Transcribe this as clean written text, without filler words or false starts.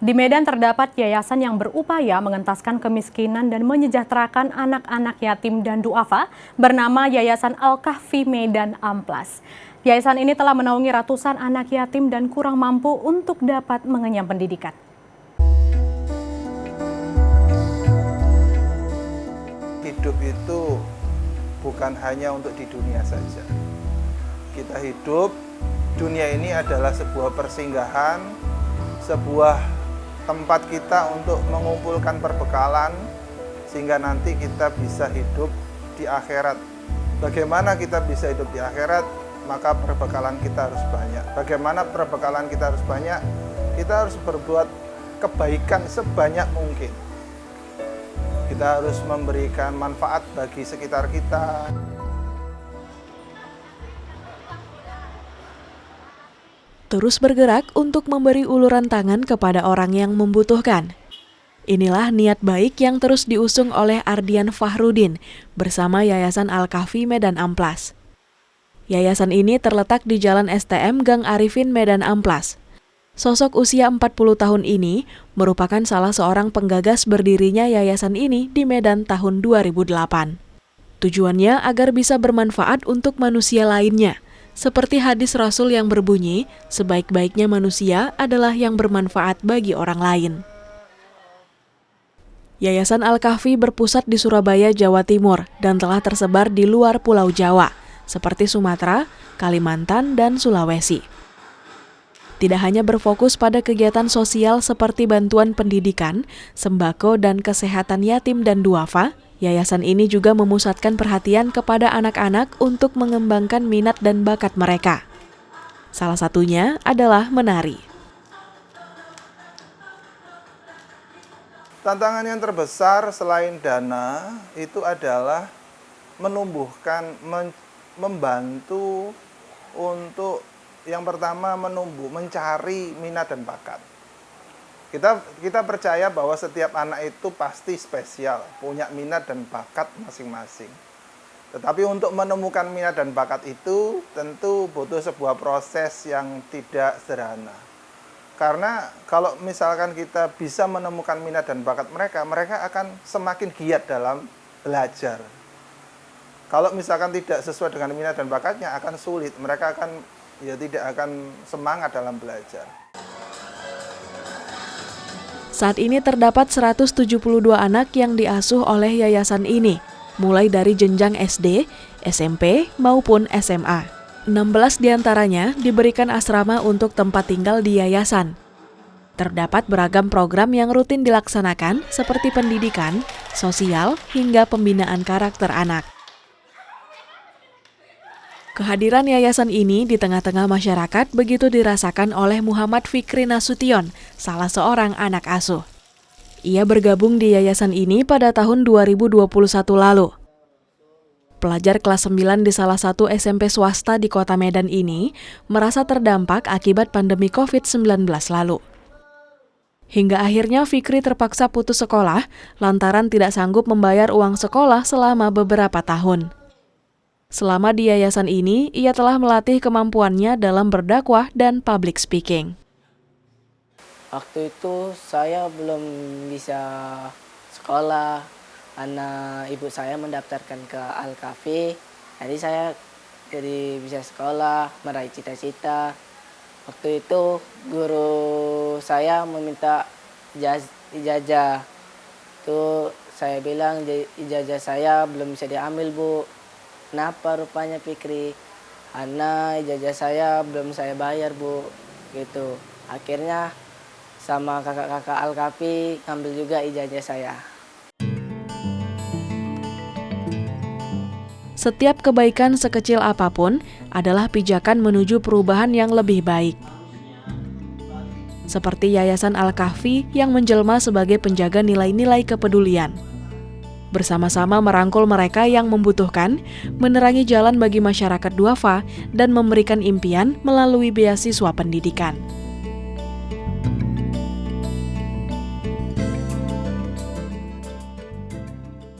Di Medan terdapat yayasan yang berupaya mengentaskan kemiskinan dan menyejahterakan anak-anak yatim dan duafa bernama Yayasan Al-Kahfi Medan Amplas. Yayasan ini telah menaungi ratusan anak yatim dan kurang mampu untuk dapat mengenyam pendidikan. Hidup itu bukan hanya untuk di dunia saja. Kita hidup, dunia ini adalah sebuah persinggahan, sebuah tempat kita untuk mengumpulkan perbekalan sehingga nanti kita bisa hidup di akhirat. Bagaimana kita bisa hidup di akhirat? Maka perbekalan kita harus banyak. Bagaimana perbekalan kita harus banyak? Kita harus berbuat kebaikan sebanyak mungkin. Kita harus memberikan manfaat bagi sekitar kita. Terus bergerak untuk memberi uluran tangan kepada orang yang membutuhkan. Inilah niat baik yang terus diusung oleh Ardian Fahrudin bersama Yayasan Al-Kahfi Medan Amplas. Yayasan ini terletak di Jalan STM Gang Arifin Medan Amplas. Sosok usia 40 tahun ini merupakan salah seorang penggagas berdirinya yayasan ini di Medan tahun 2008. Tujuannya agar bisa bermanfaat untuk manusia lainnya. Seperti hadis Rasul yang berbunyi, sebaik-baiknya manusia adalah yang bermanfaat bagi orang lain. Yayasan Al-Kahfi berpusat di Surabaya, Jawa Timur, dan telah tersebar di luar Pulau Jawa, seperti Sumatera, Kalimantan, dan Sulawesi. Tidak hanya berfokus pada kegiatan sosial seperti bantuan pendidikan, sembako, dan kesehatan yatim dan duafa, yayasan ini juga memusatkan perhatian kepada anak-anak untuk mengembangkan minat dan bakat mereka. Salah satunya adalah menari. Tantangan yang terbesar selain dana itu adalah menumbuhkan, membantu untuk yang pertama mencari minat dan bakat. Kita percaya bahwa setiap anak itu pasti spesial, punya minat dan bakat masing-masing. Tetapi untuk menemukan minat dan bakat itu tentu butuh sebuah proses yang tidak sederhana. Karena kalau misalkan kita bisa menemukan minat dan bakat mereka akan semakin giat dalam belajar. Kalau misalkan tidak sesuai dengan minat dan bakatnya akan sulit, mereka tidak akan semangat dalam belajar. Saat ini terdapat 172 anak yang diasuh oleh yayasan ini, mulai dari jenjang SD, SMP, maupun SMA. 16 diantaranya diberikan asrama untuk tempat tinggal di yayasan. Terdapat beragam program yang rutin dilaksanakan seperti pendidikan, sosial, hingga pembinaan karakter anak. Kehadiran yayasan ini di tengah-tengah masyarakat begitu dirasakan oleh Muhammad Fikri Nasution, salah seorang anak asuh. Ia bergabung di yayasan ini pada tahun 2021 lalu. Pelajar kelas 9 di salah satu SMP swasta di kota Medan ini merasa terdampak akibat pandemi COVID-19 lalu. Hingga akhirnya Fikri terpaksa putus sekolah lantaran tidak sanggup membayar uang sekolah selama beberapa tahun. Selama di yayasan ini, ia telah melatih kemampuannya dalam berdakwah dan public speaking. Waktu itu saya belum bisa sekolah, karena ibu saya mendaftarkan ke Al-Kahfi. Jadi saya bisa sekolah, meraih cita-cita. Waktu itu guru saya meminta ijazah. Itu saya bilang ijazah saya belum bisa diambil, Bu. Kenapa rupanya Fikri? Karena ijazah saya belum saya bayar, Bu. Gitu. Akhirnya sama kakak-kakak Al-Kahfi ngambil juga ijazah saya. Setiap kebaikan sekecil apapun adalah pijakan menuju perubahan yang lebih baik. Seperti Yayasan Al-Kahfi yang menjelma sebagai penjaga nilai-nilai kepedulian. Bersama-sama merangkul mereka yang membutuhkan, menerangi jalan bagi masyarakat duafa, dan memberikan impian melalui beasiswa pendidikan.